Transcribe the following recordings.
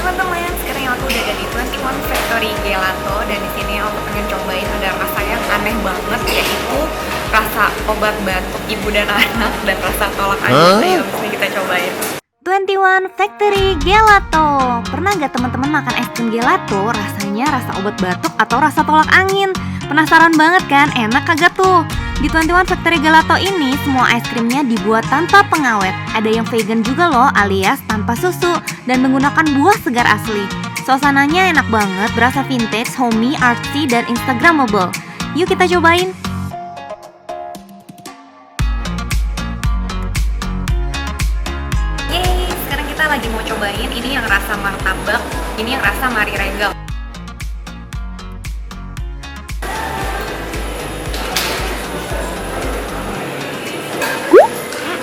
teman-teman, sekarang aku udah ada di 21 Factory Gelato dan di sini aku pengen cobain ada rasa yang aneh banget, yaitu rasa obat batuk ibu dan anak dan rasa tolak angin. Ayo kita cobain. 21 Factory Gelato. Pernah gak teman-teman makan es krim gelato rasanya rasa obat batuk atau rasa tolak angin? Penasaran banget kan? Enak kagak tuh? Di 21 Factory Gelato ini semua es krimnya dibuat tanpa pengawet. Ada yang vegan juga loh, alias tanpa susu dan menggunakan buah segar asli. Suasananya enak banget, berasa vintage, homey, artsy, dan instagramable. Yuk kita cobain. Kita lagi mau cobain ini yang rasa martabak, ini yang rasa Mari Regal.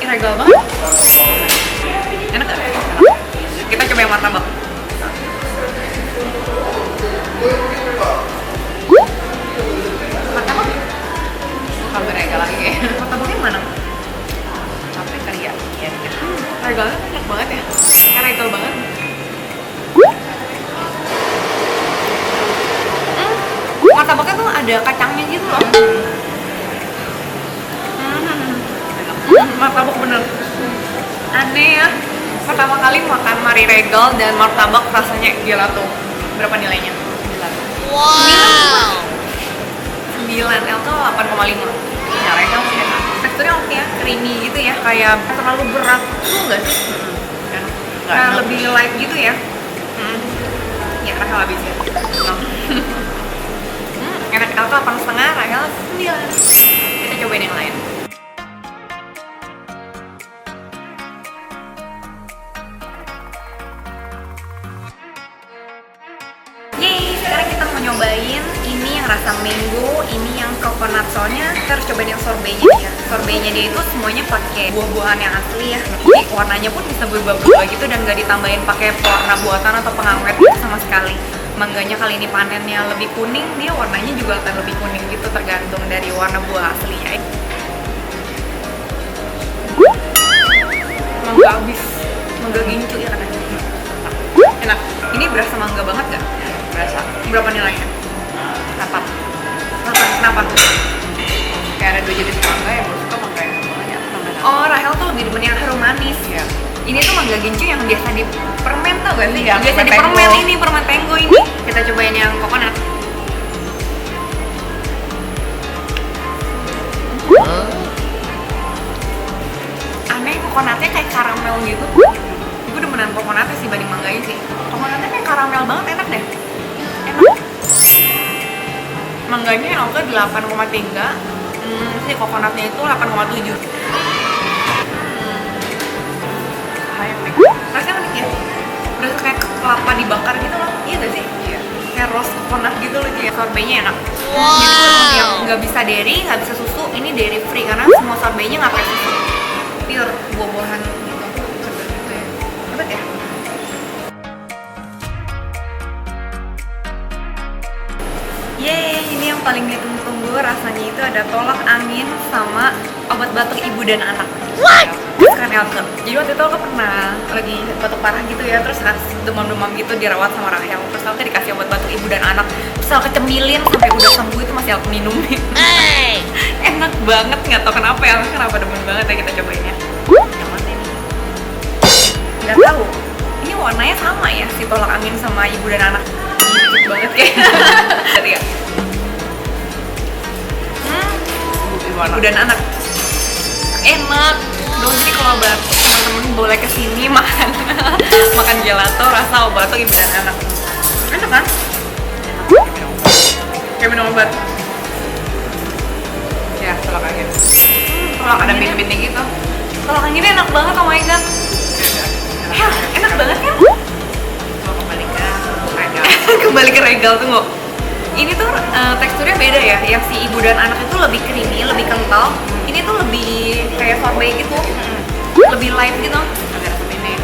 Regal banget. Enak gak? Kita coba yang martabak. Martabak? Bukan Regal lagi ya. Martabaknya mana? Capek kali ya? Iya dikit. Regalnya enak banget ya. Regal banget. Martabaknya tuh ada kacangnya gitu loh. Martabak bener aneh ya. Pertama kali makan Mari Regal dan martabak rasanya gelato. Berapa nilainya? 9. Wow. 9. L tuh 8,5. Ya Regal sih enak. Teksturnya oke ya, creamy gitu ya. Kayak terlalu berat tuh enggak sih? Nah, lebih light gitu ya. Ya Rahel habis ya. Enak. L tuh 8,5, Rahel 9. Kita cobain yang lain. Sekarang kita mau nyobain ini yang rasa mango, ini yang coconut. Soalnya kita harus cobain yang sorbetnya ya. Sorbetnya dia itu semuanya pakai buah-buahan yang asli ya. Jadi warnanya pun bisa berubah-ubah gitu dan gak ditambahin pakai pewarna buatan atau pengawet gitu sama sekali. Mangganya kali ini panennya lebih kuning, dia warnanya juga akan lebih kuning gitu tergantung dari warna buah aslinya. Mangga habis, mangga gincu ya katanya. Enak. Ini berasa mangga banget gak? Berasa. Berapa nilainya? 8. Kenapa? Kayak ada 2 jenis mangga yang gue suka, mangga yang banyak. Oh, Rahel tuh lebih demen yang harum manis ya. Ini tuh mangga gincu yang biasa di permen tau gak sih? Iya, biasa di permen ini, permen tenggo ini. Kita cobain yang coconut. Aneh, coconutnya kayak karamel gitu. Gue demenan coconutnya sih banding mangganya sih. Coconutnya kayak karamel banget, enak deh. Enak. Mangganya yang oke 8,3. Si coconutnya itu 8,7. Rasanya unik ya. Berasa kayak kelapa dibakar gitu loh. Iya gak sih? Iya. Kayak roast coconut gitu loh. Sorbetnya enak. Jadi yang nggak bisa dairy, nggak bisa susu, ini dairy free karena semua sorbetnya nggak pakai susu. Pure buah-buahan gitu. Gitu ya. Hebat ya? Yeay, ini yang paling ditunggu-tunggu, rasanya itu ada tolak angin sama obat batuk ibu dan anak. What? Kan Elke. Jadi waktu itu aku pernah lagi batuk parah gitu ya, terus demam-demam gitu dirawat sama Rahel. Terus aku dikasih obat batuk ibu dan anak. Terus aku cemilin sampai udah sembuh itu masih aku minumin. Hey. Enak banget, nggak tau kenapa ya, kenapa demen banget ya, kita cobain ya. Yang mana ini? Nggak tahu. Ini warnanya sama ya, si tolak angin sama ibu dan anak. Dikit banget kayak. Tadi ya. Ibu dan anak. Enak. Dong, jadi kalau batuk teman-teman boleh kesini makan makan gelato rasa obat batuk ibu dan anak. Enak kan? Kayak minum obat. Ya, tolak angin. Tolak Ada anginnya- bintik gitu. Tolak anginnya enak banget, oh my god. Ya, enak banget kan? Mau kembali ke regal. Kembali ke regal tunggu. Ini tuh teksturnya beda ya. Yang si ibu dan anak itu lebih creamy, lebih kental. Ini tuh lebih kayak sorbet gitu. Lebih light gitu. Ada rasa ini.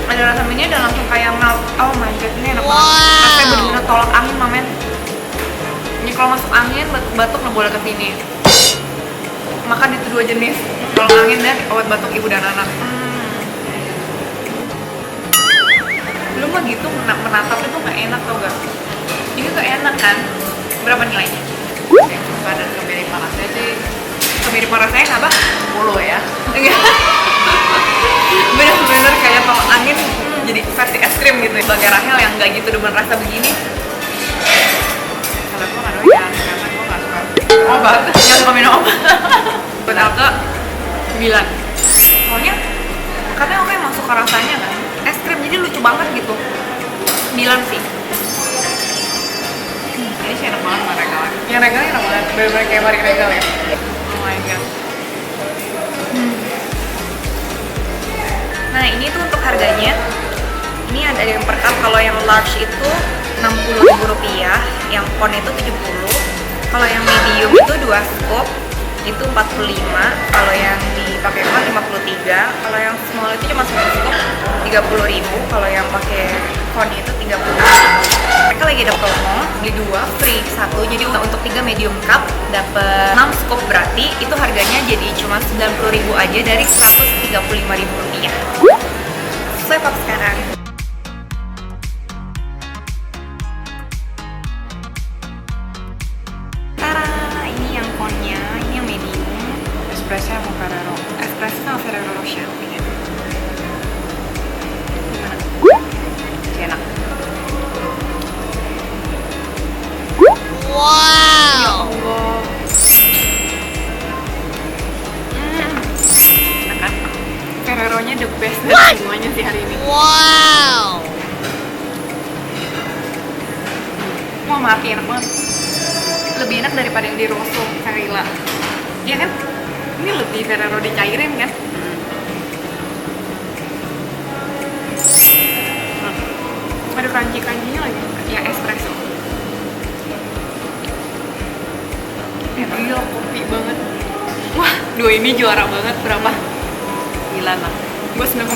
Ada rasa minyak dan langsung kayak melt. Oh my god, ini enak banget. Rasanya bener-bener tolak angin, mamen. Ini kalau masuk angin, batuk nggak boleh kesini. Makan itu 2 jenis, tolak angin dan obat batuk ibu dan anak. Lu mah gitu menatap itu nggak enak tau gak? Ini tuh enak kan? Berapa nilainya? Yang suka dan kemiripan rasanya sih Kemiripan rasanya kenapa? 10 ya. Enggak. Bener-bener kayak tolak angin jadi versi es krim gitu. Sebagai Rahel yang nggak gitu demen rasa begini, Kalau gue nggak doyan karena gue nggak suka obat yang suka minum obat. Buat Alka 9. Soalnya katanya Alka emang suka rasanya kan es krim, jadi lucu banget gitu. 9 sih. ini sih enak banget sama regalan. Yang regalnya enak banget, bener-bener kayak Marie Regal ya. Oh my god. Nah ini tuh untuk harganya, ini ada yang per cup. Kalau yang large itu Rp60.000, yang pon itu 70. Kalau yang medium itu 2 scoop itu 45. Kalau yang dipakai emas 53. Kalau yang small itu cuma 1 scoop 30.000. Kalau yang pakai pon itu 30. Mereka lagi ada promo, beli 2 free 1. Jadi untuk 3 medium cup dapat 6 scoop, berarti itu harganya jadi cuma 90.000 aja dari Rp135.000. Swipe up sekarang. Tara, ini yang ponnya, ini yang medium. Espresso sama Ferrero. Espresso sama Ferrero Rocher. Gimana? Masih enak. Ya Allah. Enak kan? Ferrero-nya the best dari semuanya sih hari ini. Wah mati, enak banget. Lebih enak daripada yang di Rosso Carilla. Iya kan? Ini lebih Ferrero dicairin kan? Ada crunchy-crunchy-nya lagi. Yang espresso. Gila, kopi banget. Wah, 2 ini juara banget. Berapa? 9 lah. Gue 9,5.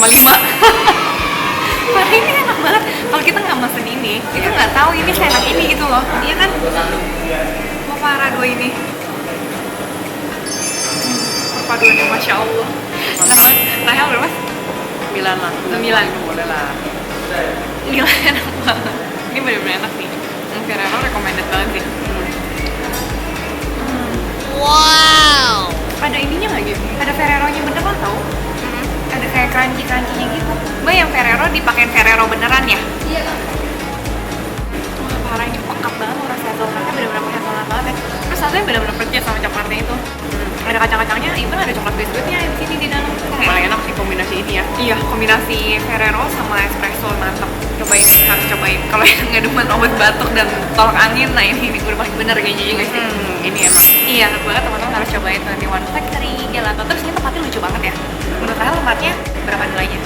Wah, ini enak banget. Kalau kita nggak mesen ini, kita nggak tahu ini seenak ini gitu loh. Iya kan? Wah, parah 2 ini. Perpaduannya Masya Allah. Rahel berapa? 9 lah. 9. Boleh lah. Gila, enak banget. Ini bener-bener enak nih. Ferrero recommended banget sih. Ada ininya nggak gitu? Ada Ferrero-nya beneran tau? Ada kayak crunchy-crunchy-nya gitu. Mbak, yang Ferrero dipakein Ferrero beneran ya? Iya. Wah, parah, ini pekat banget loh rasanya. Coklatnya bener-bener pakai coklat banget ya. Terus rasanya bener-bener percis sama coklatnya itu. Ada kacang-kacangnya, even ada coklat biskuitnya di sini di dalam. Paling enak sih kombinasi ini ya. Iya, kombinasi Ferrero sama espresso mantap. Cobain, harus cobain. Kalau yang nggak demen obat batuk dan tolak angin, nah ini udah paling bener kayaknya juga sih. Ini enak. Iya, enak banget, teman-teman harus cobain 21 Factory Gelato. Terus ini tempatnya lucu banget ya. Menurut saya tempatnya berapa nilainya?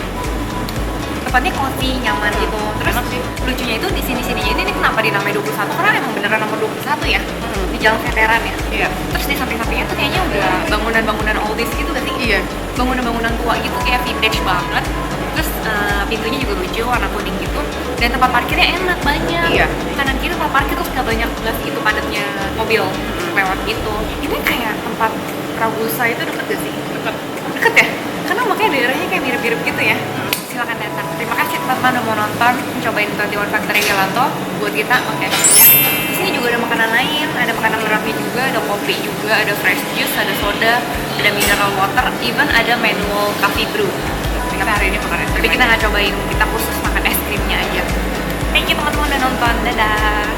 Tempatnya cozy, nyaman gitu. Terus Enak sih. lucunya itu di sini-sininya ini kenapa dinamai 21? Karena emang beneran nomor 21 ya. Di Jalan Veteran ya. Iya. Terus di samping-sampingnya tuh kayaknya udah bangunan-bangunan oldies gitu gak sih? Iya. Bangunan-bangunan tua gitu kayak vintage banget. Terus pintunya juga lucu, warna kuning gitu. Dan tempat parkirnya enak, banyak. Iya. Kanan kiri tempat parkir terus gak banyak gitu padatnya mobil lewat gitu. Ini kayak tempat Ragusa itu deket gak sih? Deket. Deket ya? Karena makanya daerahnya kayak mirip-mirip gitu ya. Silakan datang. Terima kasih teman-teman udah mau nonton, cobain 21 Factory Gelato buat kita. Oke. Di sini juga ada makanan lain, ada makanan Merapi juga, ada kopi juga, ada fresh juice, ada soda, ada mineral water, even ada manual coffee brew. Kita hari ini makan es krim Tapi kita aja. nggak cobain, kita khusus makan es krimnya aja. Thank you teman-teman udah nonton, dadah.